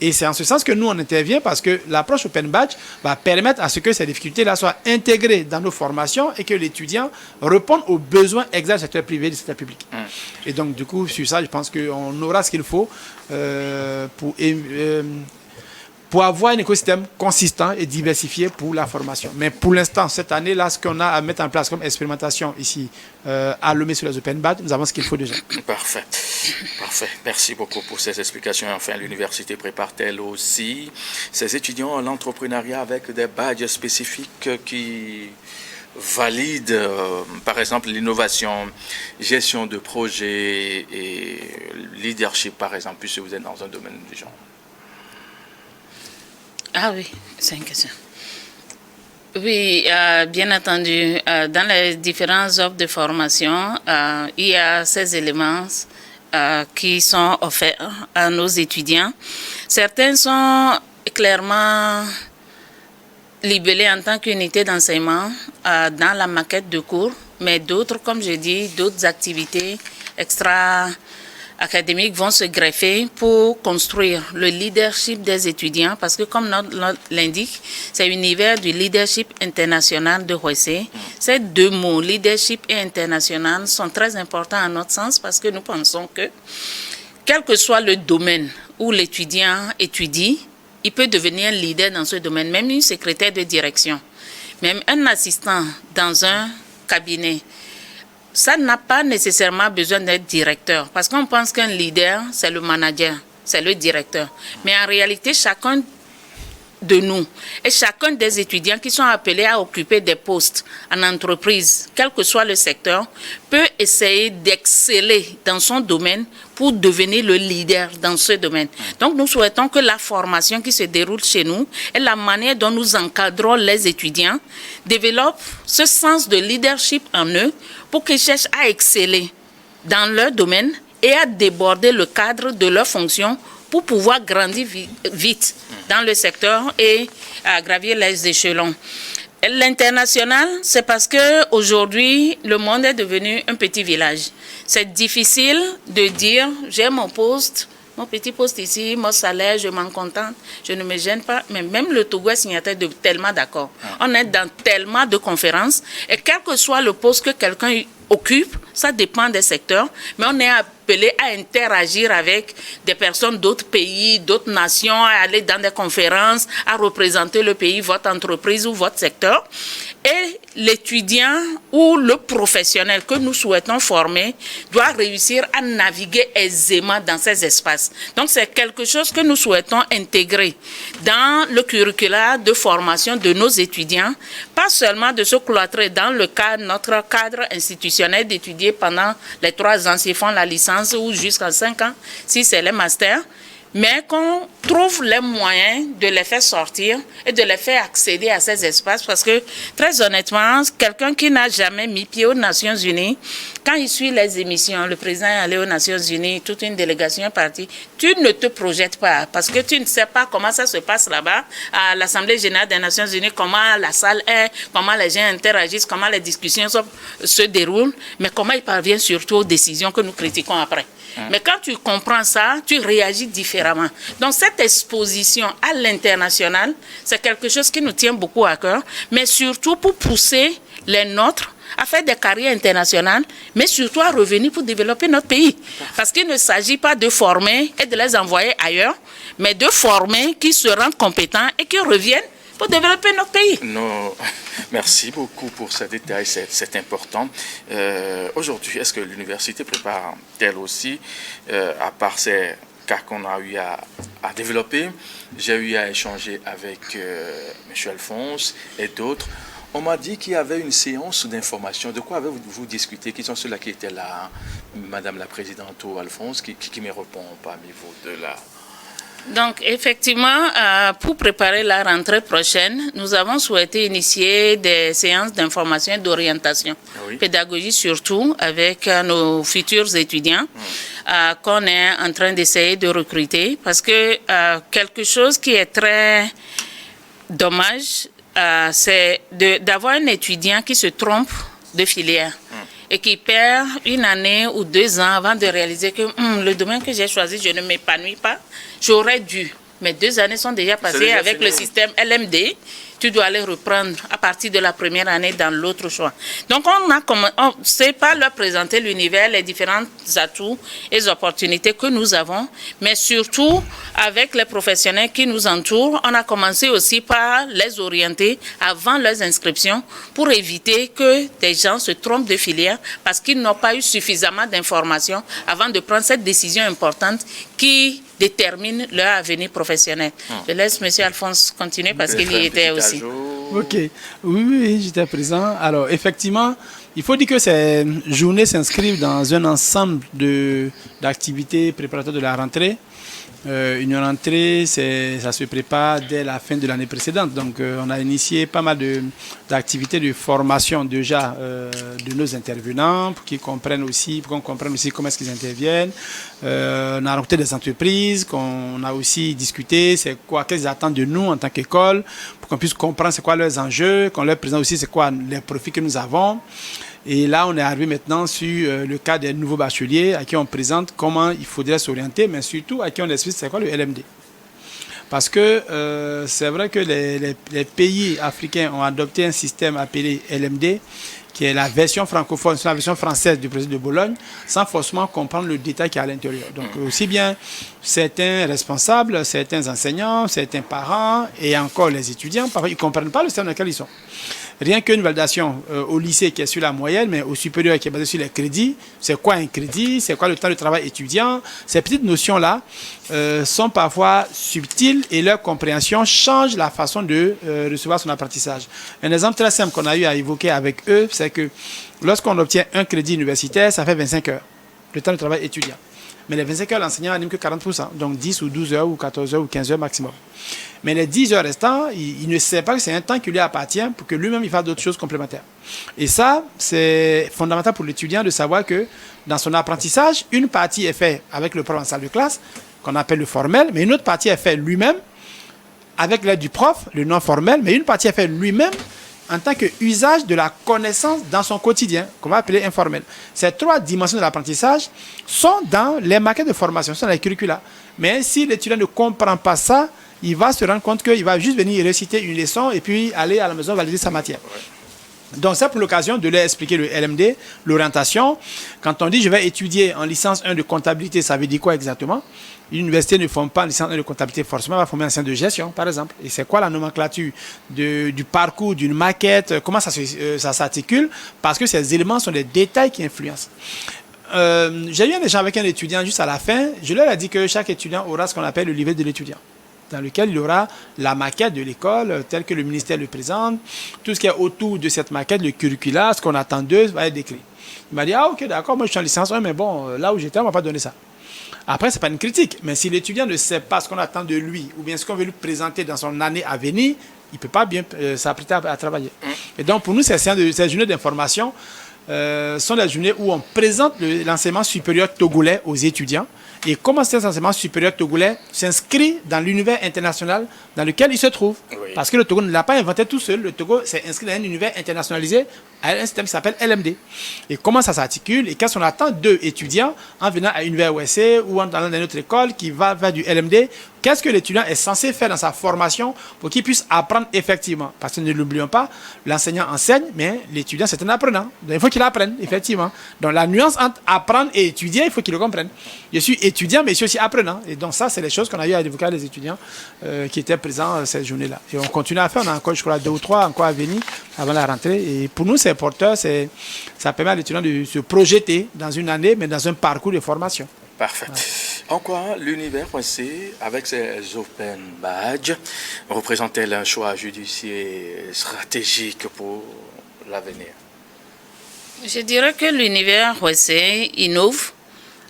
Et c'est en ce sens que nous, on intervient parce que l'approche Open Badge va permettre à ce que ces difficultés-là soient intégrées dans nos formations et que l'étudiant réponde aux besoins exacts du secteur privé et du secteur public. Et donc, du coup, sur ça, je pense qu'on aura ce qu'il faut pour avoir un écosystème consistant et diversifié pour la formation. Mais pour l'instant, cette année-là, ce qu'on a à mettre en place comme expérimentation ici à Lomé sur les Open Badge, nous avons ce qu'il faut déjà. Parfait. Parfait. Merci beaucoup pour ces explications. Enfin, l'université prépare-t-elle aussi ses étudiants à l'entrepreneuriat avec des badges spécifiques qui valident, par exemple, l'innovation, gestion de projet et leadership, par exemple, puisque vous êtes dans un domaine du genre? Ah oui, c'est une question. Oui, bien entendu, dans les différentes offres de formation, il y a ces éléments qui sont offerts à nos étudiants. Certains sont clairement libellés en tant qu'unité d'enseignement dans la maquette de cours, mais d'autres, comme je dis, d'autres activités extra-académiques vont se greffer pour construire le leadership des étudiants, parce que comme notre l'indique, c'est l'univers du leadership international de Roissy. Ces deux mots, leadership et international, sont très importants à notre sens parce que nous pensons que, quel que soit le domaine où l'étudiant étudie, il peut devenir leader dans ce domaine, même une secrétaire de direction, même un assistant dans un cabinet. Ça n'a pas nécessairement besoin d'être directeur, parce qu'on pense qu'un leader, c'est le manager, c'est le directeur. Mais en réalité, chacun de nous et chacun des étudiants qui sont appelés à occuper des postes en entreprise, quel que soit le secteur, peut essayer d'exceller dans son domaine pour devenir le leader dans ce domaine. Donc, nous souhaitons que la formation qui se déroule chez nous et la manière dont nous encadrons les étudiants développe ce sens de leadership en eux pour qu'ils cherchent à exceller dans leur domaine et à déborder le cadre de leur fonction pour pouvoir grandir vite dans le secteur et à gravir les échelons. L'international, c'est parce qu'aujourd'hui, le monde est devenu un petit village. C'est difficile de dire, j'ai mon poste, mon petit poste ici, mon salaire, je m'en contente, je ne me gêne pas. Mais même le Togo est signataire de tellement d'accords. On est dans tellement de conférences. Et quel que soit le poste que quelqu'un occupe, ça dépend des secteurs, mais on est appelé à interagir avec des personnes d'autres pays, d'autres nations, à aller dans des conférences, à représenter le pays, votre entreprise ou votre secteur. Et l'étudiant ou le professionnel que nous souhaitons former doit réussir à naviguer aisément dans ces espaces. Donc c'est quelque chose que nous souhaitons intégrer dans le curricula de formation de nos étudiants, pas seulement de se cloîtrer dans notre cadre institutionnel d'étudier pendant les 3 ans s'ils font la licence ou jusqu'à 5 ans si c'est les masters, mais qu'on trouve les moyens de les faire sortir et de les faire accéder à ces espaces parce que, très honnêtement, quelqu'un qui n'a jamais mis pied aux Nations Unies, quand il suit les émissions, le président est allé aux Nations Unies, toute une délégation est partie, tu ne te projettes pas parce que tu ne sais pas comment ça se passe là-bas, à l'Assemblée Générale des Nations Unies, comment la salle est, comment les gens interagissent, comment les discussions se déroulent, mais comment ils parviennent surtout aux décisions que nous critiquons après. Mais quand tu comprends ça, tu réagis différemment. Donc cette exposition à l'international, c'est quelque chose qui nous tient beaucoup à cœur, mais surtout pour pousser les nôtres à faire des carrières internationales, mais surtout à revenir pour développer notre pays. Parce qu'il ne s'agit pas de former et de les envoyer ailleurs, mais de former qui se rendent compétents et qui reviennent pour développer notre pays. Non. Merci beaucoup pour ce détail, c'est important. Aujourd'hui, est-ce que l'université prépare-t-elle aussi, à part ces cas qu'on a eu à développer, j'ai eu à échanger avec M. Alphonse et d'autres. On m'a dit qu'il y avait une séance d'information. De quoi avez-vous discuté? Qui sont ceux-là qui étaient là? Madame la Présidente ou Alphonse, qui me répond parmi vous de là? Donc, effectivement, pour préparer la rentrée prochaine, nous avons souhaité initier des séances d'information et d'orientation, pédagogie surtout, avec nos futurs étudiants qu'on est en train d'essayer de recruter. Parce que quelque chose qui est très dommage, c'est d'avoir un étudiant qui se trompe de filière. Et qui perd 1 année ou 2 ans avant de réaliser que le domaine que j'ai choisi, je ne m'épanouis pas. J'aurais dû. Mais 2 années sont déjà passées avec le système LMD. Tu dois aller reprendre à partir de la première année dans l'autre choix. Donc, on ne sait pas leur présenter l'univers, les différents atouts et les opportunités que nous avons, mais surtout avec les professionnels qui nous entourent, on a commencé aussi par les orienter avant leurs inscriptions pour éviter que des gens se trompent de filière parce qu'ils n'ont pas eu suffisamment d'informations avant de prendre cette décision importante qui détermine leur avenir professionnel. Je laisse M. Alphonse continuer parce qu'il y était aussi. Ok, oui, j'étais présent. Alors, effectivement, il faut dire que ces journées s'inscrivent dans un ensemble d'activités préparatoires de la rentrée. Une rentrée, ça se prépare dès la fin de l'année précédente. Donc, on a initié pas mal d'activités de formation déjà de nos intervenants pour qu'on comprenne aussi comment est-ce qu'ils interviennent. On a rencontré des entreprises qu'on a aussi discuté, qu'est-ce qu'ils attendent de nous en tant qu'école, pour qu'on puisse comprendre c'est quoi leurs enjeux, qu'on leur présente aussi c'est quoi les profits que nous avons. Et là, on est arrivé maintenant sur le cas des nouveaux bacheliers à qui on présente comment il faudrait s'orienter, mais surtout à qui on explique c'est quoi le LMD. Parce que c'est vrai que les pays africains ont adopté un système appelé LMD, qui est la version francophone, c'est la version française du projet de Bologne, sans forcément comprendre le détail qui est à l'intérieur. Donc, aussi bien certains responsables, certains enseignants, certains parents et encore les étudiants, ils ne comprennent pas le système dans lequel ils sont. Rien qu'une validation au lycée qui est sur la moyenne, mais au supérieur qui est basée sur les crédits. C'est quoi un crédit? C'est quoi le temps de travail étudiant? Ces petites notions-là sont parfois subtiles et leur compréhension change la façon de recevoir son apprentissage. Un exemple très simple qu'on a eu à évoquer avec eux, c'est que lorsqu'on obtient un crédit universitaire, ça fait 25 heures, le temps de travail étudiant. Mais les 25 heures, l'enseignant n'anime que 40%, donc 10 ou 12 heures ou 14 heures ou 15 heures maximum. Mais les 10 heures restants, il ne sait pas que c'est un temps qui lui appartient pour que lui-même il fasse d'autres choses complémentaires. Et ça, c'est fondamental pour l'étudiant de savoir que dans son apprentissage, une partie est faite avec le prof en salle de classe, qu'on appelle le formel, mais une autre partie est faite lui-même avec l'aide du prof, le non formel, mais une partie est faite lui-même en tant qu'usage de la connaissance dans son quotidien, qu'on va appeler informel. Ces 3 dimensions de l'apprentissage sont dans les maquettes de formation, sont dans les curricula. Mais si l'étudiant ne comprend pas ça, il va se rendre compte qu'il va juste venir réciter une leçon et puis aller à la maison valider sa matière. Donc, c'est pour l'occasion de leur expliquer le LMD, l'orientation. Quand on dit je vais étudier en licence 1 de comptabilité, ça veut dire quoi exactement? L'université ne forme pas en licence 1 de comptabilité, forcément, elle va former en licence de gestion, par exemple. Et c'est quoi la nomenclature du parcours, d'une maquette, comment ça s'articule? Parce que ces éléments sont des détails qui influencent. J'ai eu un échange avec un étudiant juste à la fin. Je leur ai dit que chaque étudiant aura ce qu'on appelle le livret de l'étudiant, dans lequel il y aura la maquette de l'école, telle que le ministère le présente, tout ce qui est autour de cette maquette, le curricula, ce qu'on attend d'eux, va être décrit. Il m'a dit, ah ok, d'accord, moi je suis en licence 1, mais bon, là où j'étais, on ne m'a pas donné ça. Après, ce n'est pas une critique, mais si l'étudiant ne sait pas ce qu'on attend de lui, ou bien ce qu'on veut lui présenter dans son année à venir, il ne peut pas bien s'apprêter à travailler. Et donc, pour nous, ces journées d'information sont des journées où on présente l'enseignement supérieur togolais aux étudiants et comment cet enseignement supérieur togolais s'inscrit dans l'univers international dans lequel il se trouve. Oui. Parce que le Togo ne l'a pas inventé tout seul. Le Togo s'est inscrit dans un univers internationalisé à un système qui s'appelle LMD. Et comment ça s'articule et qu'est-ce qu'on attend d'eux étudiants en venant à l'univers OSC ou en allant dans une autre école qui va vers du LMD. Qu'est-ce que l'étudiant est censé faire dans sa formation pour qu'il puisse apprendre effectivement? Parce que ne l'oublions pas, l'enseignant enseigne, mais l'étudiant c'est un apprenant. Donc il faut qu'il apprenne, effectivement. Donc la nuance entre apprendre et étudier, il faut qu'il le comprenne. Je suis étudiant, mais je suis aussi apprenant. Et donc ça, c'est les choses qu'on a eu à évoquer les étudiants qui étaient présents cette journée-là. Et on continue à faire, on a encore, je crois, 2 ou 3 encore à venir avant la rentrée. Et pour nous, c'est porteur, ça permet à l'étudiant de se projeter dans une année, mais dans un parcours de formation. Parfait. Ouais. En quoi l'univers OSC, avec ses open badges, représente-t-elle un choix judiciaire stratégique pour l'avenir? Je dirais que l'univers OSC innove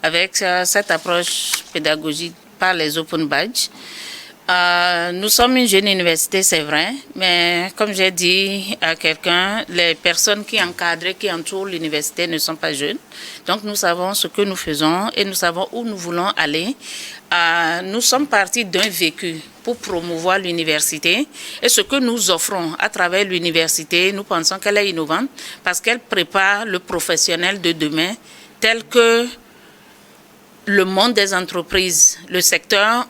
avec cette approche pédagogique par les open badges. Nous sommes une jeune université, c'est vrai, mais comme j'ai dit à quelqu'un, les personnes qui encadrent, qui entourent l'université ne sont pas jeunes. Donc nous savons ce que nous faisons et nous savons où nous voulons aller. Nous sommes partis d'un vécu pour promouvoir l'université et ce que nous offrons à travers l'université, nous pensons qu'elle est innovante parce qu'elle prépare le professionnel de demain tel que le monde des entreprises, le secteur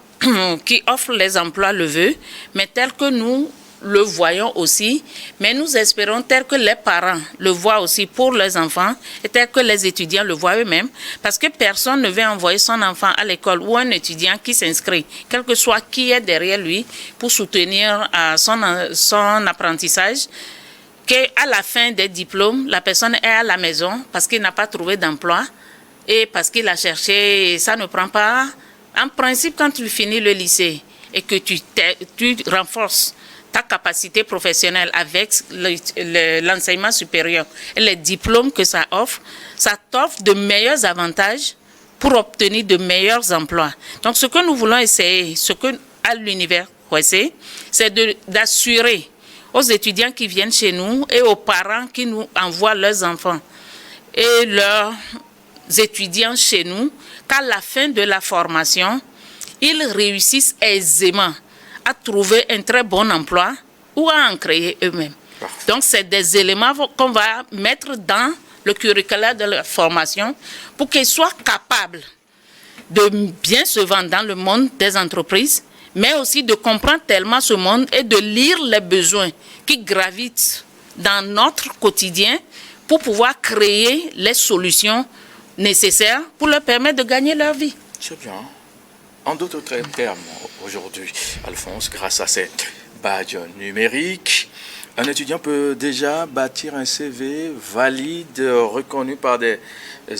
qui offre les emplois le veut, mais tel que nous le voyons aussi, mais nous espérons tel que les parents le voient aussi pour leurs enfants et tel que les étudiants le voient eux-mêmes, parce que personne ne veut envoyer son enfant à l'école ou un étudiant qui s'inscrit, quel que soit qui est derrière lui, pour soutenir son apprentissage, qu'à la fin des diplômes, la personne est à la maison parce qu'il n'a pas trouvé d'emploi et parce qu'il a cherché, ça ne prend pas. En principe, quand tu finis le lycée et que tu renforces ta capacité professionnelle avec l'enseignement supérieur et les diplômes que ça t'offre de meilleurs avantages pour obtenir de meilleurs emplois. Donc, ce que nous voulons essayer, ce que à l'univers OSC, c'est d'assurer aux étudiants qui viennent chez nous et aux parents qui nous envoient leurs enfants et leurs étudiants chez nous, qu'à la fin de la formation, ils réussissent aisément à trouver un très bon emploi ou à en créer eux-mêmes. Donc, c'est des éléments qu'on va mettre dans le curriculum de la formation pour qu'ils soient capables de bien se vendre dans le monde des entreprises, mais aussi de comprendre tellement ce monde et de lire les besoins qui gravitent dans notre quotidien pour pouvoir créer les solutions nécessaires pour leur permettre de gagner leur vie. C'est bien. En d'autres termes, aujourd'hui, Alphonse, grâce à ces badges numériques, un étudiant peut déjà bâtir un CV valide, reconnu par des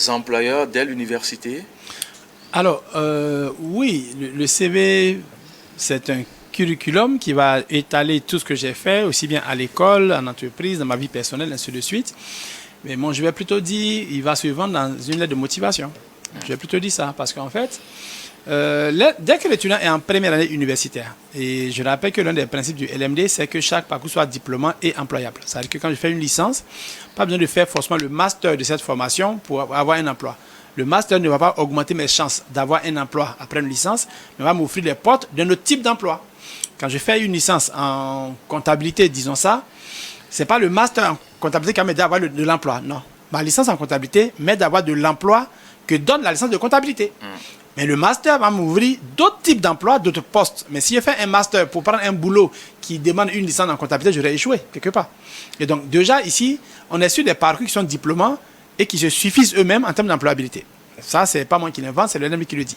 employeurs dès l'université? Alors, oui, le CV, c'est un curriculum qui va étaler tout ce que j'ai fait, aussi bien à l'école, en entreprise, dans ma vie personnelle, ainsi de suite. Mais moi, je vais plutôt dire, il va se vendre dans une lettre de motivation. Je vais plutôt dire ça, parce qu'en fait, dès que l'étudiant est en première année universitaire, et je rappelle que l'un des principes du LMD, c'est que chaque parcours soit diplômant et employable. C'est-à-dire que quand je fais une licence, pas besoin de faire forcément le master de cette formation pour avoir un emploi. Le master ne va pas augmenter mes chances d'avoir un emploi après une licence, mais va m'offrir les portes d'un autre type d'emploi. Quand je fais une licence en comptabilité, disons ça, ce n'est pas le master en comptabilité qui m'aide à avoir de l'emploi. Non. Ma licence en comptabilité m'aide à avoir de l'emploi que donne la licence de comptabilité. Mais le master va m'ouvrir d'autres types d'emplois, d'autres postes. Mais si je fais un master pour prendre un boulot qui demande une licence en comptabilité, j'aurais échoué quelque part. Et donc déjà ici, on est sur des parcours qui sont diplômants et qui se suffisent eux-mêmes en termes d'employabilité. Ça, c'est pas moi qui l'invente, c'est le NEM qui le dit.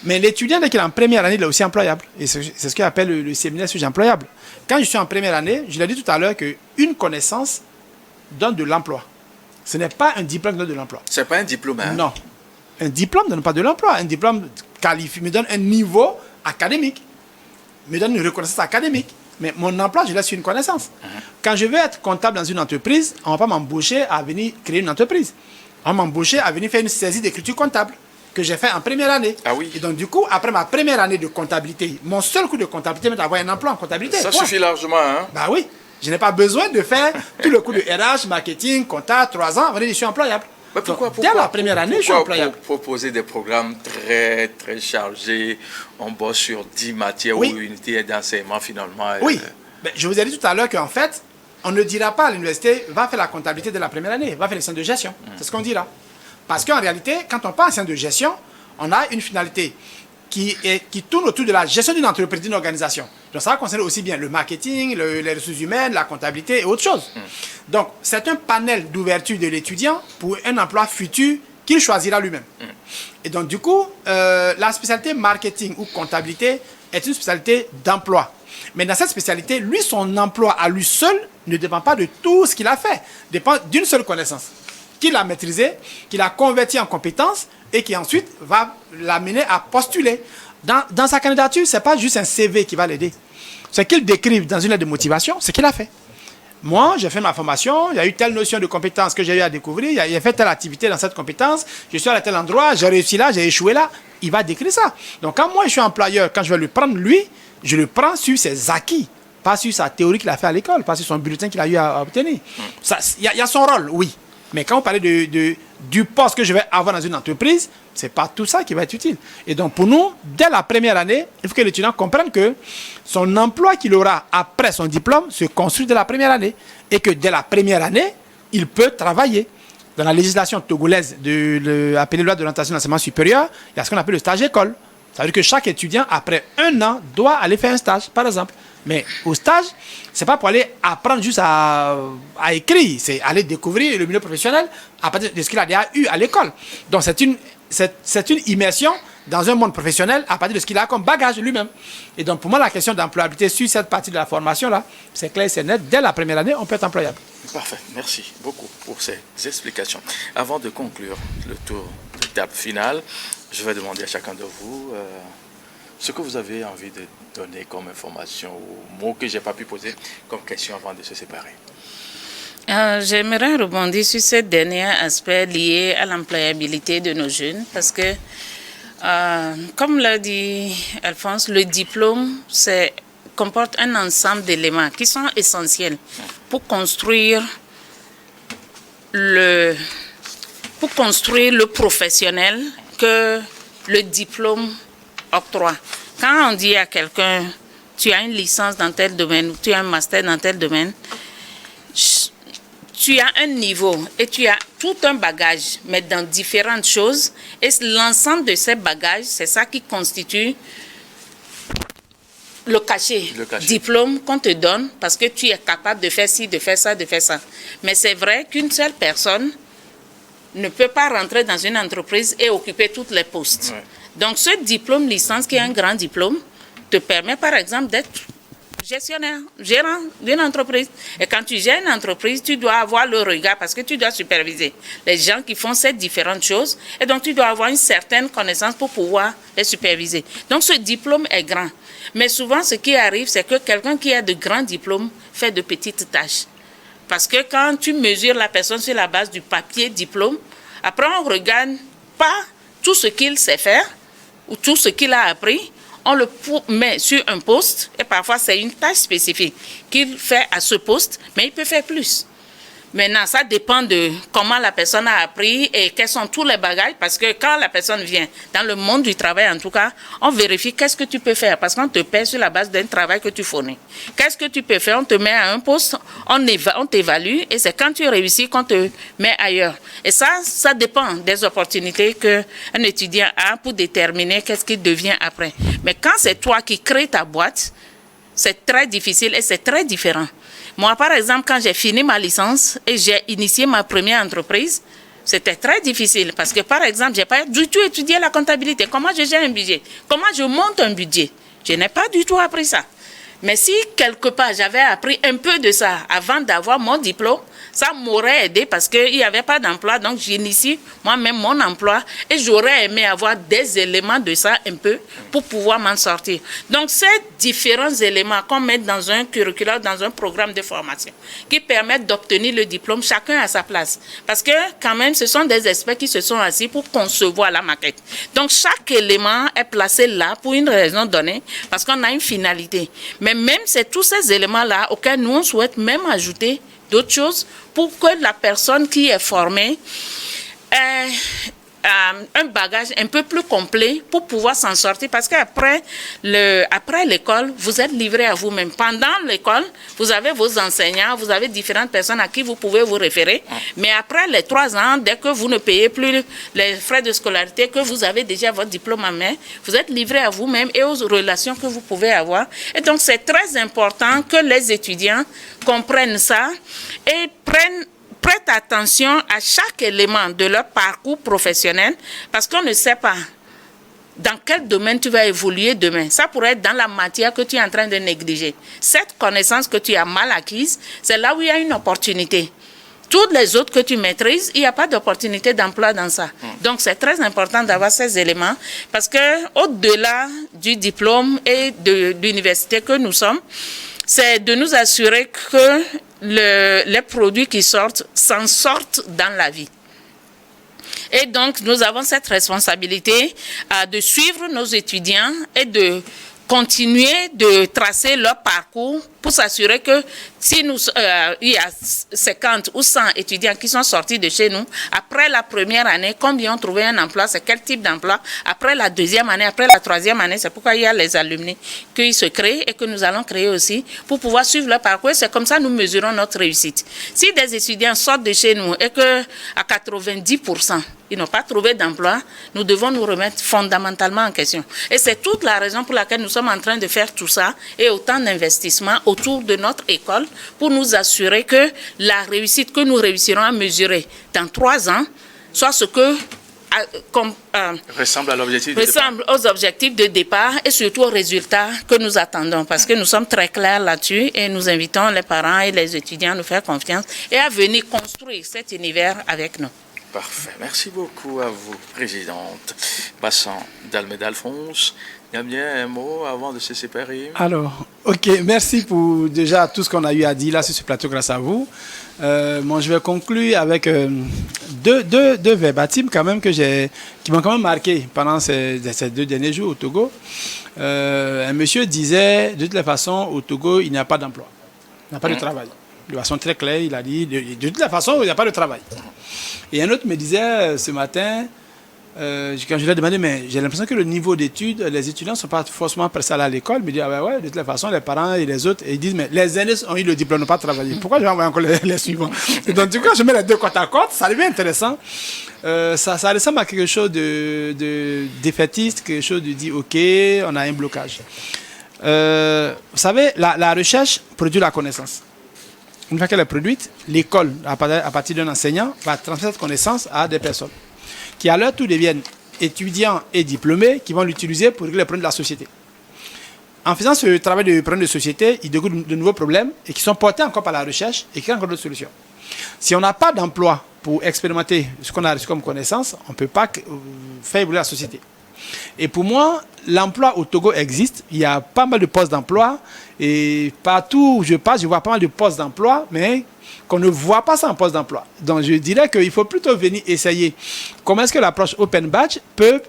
Mais l'étudiant, dès qu'il est en première année, il est aussi employable. Et c'est ce qu'on appelle le séminaire sujet employable. Quand je suis en première année, je l'ai dit tout à l'heure qu'une connaissance donne de l'emploi. Ce n'est pas un diplôme qui donne de l'emploi. Ce n'est pas un diplôme, hein? Non. Un diplôme ne donne pas de l'emploi. Un diplôme qualifie, me donne un niveau académique, me donne une reconnaissance académique. Mais mon emploi, je laisse sur une connaissance. Quand je veux être comptable dans une entreprise, on ne va pas m'embaucher à venir créer une entreprise. On va m'embaucher à venir faire une saisie d'écriture comptable que j'ai fait en première année. Ah oui. Et donc, du coup, après ma première année de comptabilité, mon seul coup de comptabilité, c'est d'avoir un emploi en comptabilité. Ça suffit largement, hein? Bah oui. Je n'ai pas besoin de faire tout le coup de RH, marketing, comptable, 3 ans, je suis employable. Mais pourquoi, dès la première année, je suis employable. Proposer des programmes très, très chargés, on bosse sur 10 matières ou unités d'enseignement finalement. Oui, ben, je vous ai dit tout à l'heure qu'en fait, on ne dira pas à l'université, va faire la comptabilité de la première année, va faire les sciences de gestion. C'est ce qu'on dira. Parce qu'en réalité, quand on parle de sciences de gestion, on a une finalité qui tourne autour de la gestion d'une entreprise, d'une organisation. Donc ça va concerner aussi bien le marketing, les ressources humaines, la comptabilité et autre chose. Donc c'est un panel d'ouverture de l'étudiant pour un emploi futur qu'il choisira lui-même. Et donc du coup, la spécialité marketing ou comptabilité est une spécialité d'emploi. Mais dans cette spécialité, lui, son emploi à lui seul ne dépend pas de tout ce qu'il a fait, dépend d'une seule connaissance qu'il a maîtrisée, qu'il a convertie en compétence et qui ensuite va l'amener à postuler. Dans sa candidature, ce n'est pas juste un CV qui va l'aider. Ce qu'il décrive dans une lettre de motivation, c'est ce qu'il a fait. Moi, j'ai fait ma formation, il y a eu telle notion de compétence que j'ai eu à découvrir, il a fait telle activité dans cette compétence, je suis à tel endroit, j'ai réussi là, j'ai échoué là. Il va décrire ça. Donc, quand moi, je suis employeur, quand je vais le prendre, lui, je le prends sur ses acquis, pas sur sa théorie qu'il a fait à l'école, pas sur son bulletin qu'il a eu à obtenir. Il y a son rôle, oui. Mais quand on parlait du poste que je vais avoir dans une entreprise, ce n'est pas tout ça qui va être utile. Et donc, pour nous, dès la première année, il faut que l'étudiant comprenne que son emploi qu'il aura après son diplôme se construit dès la première année. Et que dès la première année, il peut travailler. Dans la législation togolaise appelée loi d'orientation de l'enseignement supérieur, il y a ce qu'on appelle le stage école. Ça veut dire que chaque étudiant, après 1 an, doit aller faire un stage, par exemple. Mais au stage, ce n'est pas pour aller apprendre juste à écrire, c'est aller découvrir le milieu professionnel à partir de ce qu'il a déjà eu à l'école. Donc c'est une immersion dans un monde professionnel à partir de ce qu'il a comme bagage lui-même. Et donc pour moi, la question d'employabilité sur cette partie de la formation-là, c'est clair, c'est net. Dès la première année, on peut être employable. Parfait, merci beaucoup pour ces explications. Avant de conclure le tour de table final, je vais demander à chacun de vous ce que vous avez envie de donner comme information ou mots que je n'ai pas pu poser comme question avant de se séparer. J'aimerais rebondir sur ce dernier aspect lié à l'employabilité de nos jeunes parce que, comme l'a dit Alphonse, le diplôme comporte un ensemble d'éléments qui sont essentiels pour construire le professionnel que le diplôme octroie. Quand on dit à quelqu'un, tu as une licence dans tel domaine, ou tu as un master dans tel domaine, tu as un niveau et tu as tout un bagage, mais dans différentes choses. Et l'ensemble de ces bagages, c'est ça qui constitue le cachet. Diplôme qu'on te donne parce que tu es capable de faire ci, de faire ça, de faire ça. Mais c'est vrai qu'une seule personne ne peut pas rentrer dans une entreprise et occuper tous les postes. Ouais. Donc, ce diplôme licence, qui est un grand diplôme, te permet, par exemple, d'être gestionnaire, gérant d'une entreprise. Et quand tu gères une entreprise, tu dois avoir le regard parce que tu dois superviser les gens qui font ces différentes choses. Et donc, tu dois avoir une certaine connaissance pour pouvoir les superviser. Donc, ce diplôme est grand. Mais souvent, ce qui arrive, c'est que quelqu'un qui a de grands diplômes fait de petites tâches. Parce que quand tu mesures la personne sur la base du papier diplôme, après, on ne regarde pas tout ce qu'il sait faire ou tout ce qu'il a appris. On le met sur un poste et parfois c'est une tâche spécifique qu'il fait à ce poste, mais il peut faire plus. Maintenant, ça dépend de comment la personne a appris et quels sont tous les bagages. Parce que quand la personne vient dans le monde du travail, en tout cas, on vérifie qu'est-ce que tu peux faire. Parce qu'on te paie sur la base d'un travail que tu fournis. Qu'est-ce que tu peux faire? On te met à un poste, on t'évalue et c'est quand tu réussis qu'on te met ailleurs. Et ça dépend des opportunités qu'un étudiant a pour déterminer qu'est-ce qu'il devient après. Mais quand c'est toi qui crées ta boîte, c'est très difficile et c'est très différent. Moi, par exemple, quand j'ai fini ma licence et j'ai initié ma première entreprise, c'était très difficile parce que, par exemple, je n'ai pas du tout étudié la comptabilité. Comment je gère un budget? Comment je monte un budget? Je n'ai pas du tout appris ça. Mais si, quelque part, j'avais appris un peu de ça avant d'avoir mon diplôme, ça m'aurait aidé parce qu'il n'y avait pas d'emploi. Donc, j'initie moi-même mon emploi et j'aurais aimé avoir des éléments de ça un peu pour pouvoir m'en sortir. Donc, ces différents éléments qu'on met dans un curriculum, dans un programme de formation qui permettent d'obtenir le diplôme, chacun à sa place. Parce que, quand même, ce sont des experts qui se sont assis pour concevoir la maquette. Donc, chaque élément est placé là pour une raison donnée parce qu'on a une finalité. Mais même c'est tous ces éléments-là auxquels nous, on souhaite même ajouter d'autres choses pour que la personne qui est formée ait un bagage un peu plus complet pour pouvoir s'en sortir. Parce qu'après après l'école, vous êtes livré à vous-même. Pendant l'école, vous avez vos enseignants, vous avez différentes personnes à qui vous pouvez vous référer. Mais après les 3 ans, dès que vous ne payez plus les frais de scolarité, que vous avez déjà votre diplôme en main, vous êtes livré à vous-même et aux relations que vous pouvez avoir. Et donc, c'est très important que les étudiants comprennent ça et prête attention à chaque élément de leur parcours professionnel parce qu'on ne sait pas dans quel domaine tu vas évoluer demain. Ça pourrait être dans la matière que tu es en train de négliger. Cette connaissance que tu as mal acquise, c'est là où il y a une opportunité. Toutes les autres que tu maîtrises, il n'y a pas d'opportunité d'emploi dans ça. Donc, c'est très important d'avoir ces éléments parce qu'au-delà du diplôme et de l'université que nous sommes, c'est de nous assurer que les produits qui sortent s'en sortent dans la vie. Et donc, nous avons cette responsabilité de suivre nos étudiants et de continuer de tracer leur parcours pour s'assurer que si il y a 50 ou 100 étudiants qui sont sortis de chez nous, après la première année, combien ont trouvé un emploi, c'est quel type d'emploi, après la deuxième année, après la troisième année, c'est pourquoi il y a les alumni qui se créent et que nous allons créer aussi pour pouvoir suivre leur parcours. C'est comme ça que nous mesurons notre réussite. Si des étudiants sortent de chez nous et qu'à 90%, ils n'ont pas trouvé d'emploi, nous devons nous remettre fondamentalement en question. Et c'est toute la raison pour laquelle nous sommes en train de faire tout ça et autant d'investissements autour de notre école pour nous assurer que la réussite que nous réussirons à mesurer dans 3 ans soit ce que ressemble à l'objectif ressemble aux objectifs de départ et surtout aux résultats que nous attendons parce que nous sommes très clairs là-dessus et nous invitons les parents et les étudiants à nous faire confiance et à venir construire cet univers avec nous. Parfait. Merci beaucoup à vous, Présidente. Passant d'Almeida Alphonse. Il y a bien un mot avant de se séparer. Alors, ok, merci pour déjà tout ce qu'on a eu à dire là sur ce plateau grâce à vous. Moi, je vais conclure avec deux verbatims quand même qui m'ont quand même marqué pendant ces 2 derniers jours au Togo. Un monsieur disait, de toutes les façons, au Togo, il n'y a pas d'emploi. Il n'y a pas de travail. De façon très claire, il a dit, de toute la façon, il n'y a pas de travail. Et un autre me disait ce matin, quand je lui ai demandé, mais j'ai l'impression que le niveau d'études, les étudiants ne sont pas forcément pressés à aller à l'école. Il me dit, ah ben ouais, de toute la façon, les parents et les autres, et ils disent, mais les aînés ont eu le diplôme, n'ont pas travaillé. Pourquoi je vais envoyer encore les suivants? Et donc, du coup, je mets les deux côte à côte, ça devient intéressant. Ça ressemble à quelque chose de défaitiste, quelque chose de dire, ok, on a un blocage. Vous savez, la recherche produit la connaissance. Une fois qu'elle est produite, l'école, à partir d'un enseignant, va transmettre cette connaissance à des personnes qui, à leur tour, deviennent étudiants et diplômés qui vont l'utiliser pour régler les problèmes de la société. En faisant ce travail de problème de société, ils découvrent de nouveaux problèmes et qui sont portés encore par la recherche et qui créent encore d'autres solutions. Si on n'a pas d'emploi pour expérimenter ce qu'on a reçu comme connaissance, on ne peut pas faire évoluer la société. Et pour moi, l'emploi au Togo existe. Il y a pas mal de postes d'emploi. Et partout où je passe, je vois pas mal de postes d'emploi, mais qu'on ne voit pas ça en poste d'emploi. Donc je dirais qu'il faut plutôt venir essayer comment est-ce que l'approche Open Badge peut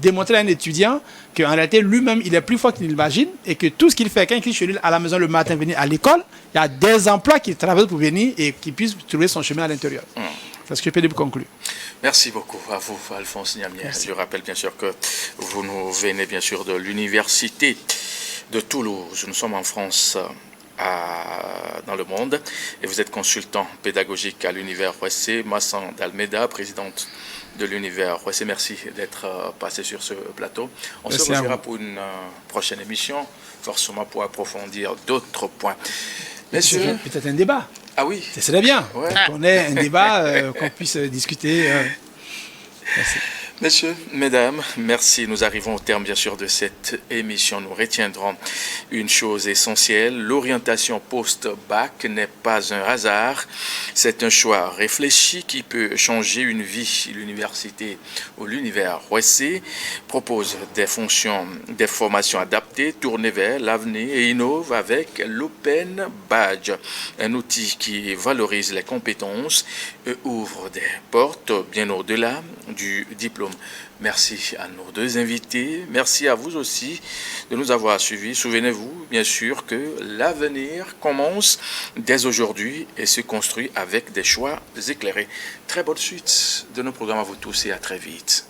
démontrer à un étudiant qu'en réalité, lui-même, il est plus fort qu'il l'imagine et que tout ce qu'il fait, quand il quitte chez lui à la maison le matin, venir à l'école, il y a des emplois qu'il travaille pour venir et qu'il puisse trouver son chemin à l'intérieur. C'est ce que je peux dire pour conclure. Merci beaucoup à vous, Alphonse Niamier. Je rappelle bien sûr que vous nous venez bien sûr de l'Université de Toulouse. Nous sommes en France, dans le monde, et vous êtes consultant pédagogique à l'Univers OSC. Massan d'Almeida, présidente de l'Univers OSC. Merci d'être passé sur ce plateau. On se reverra pour une prochaine émission, forcément pour approfondir d'autres points. Messieurs, peut-être un débat. Ah oui. Ce serait bien qu'on ait un débat, qu'on puisse discuter. Merci. Messieurs, mesdames, merci. Nous arrivons au terme, bien sûr, de cette émission. Nous retiendrons une chose essentielle. L'orientation post-bac n'est pas un hasard. C'est un choix réfléchi qui peut changer une vie. L'université ou l'Univers OSC propose des formations adaptées, tournées vers l'avenir et innove avec l'Open Badge, un outil qui valorise les compétences et ouvre des portes bien au-delà du diplôme. Merci à nos deux invités. Merci à vous aussi de nous avoir suivis. Souvenez-vous, bien sûr, que l'avenir commence dès aujourd'hui et se construit avec des choix éclairés. Très bonne suite de nos programmes à vous tous et à très vite.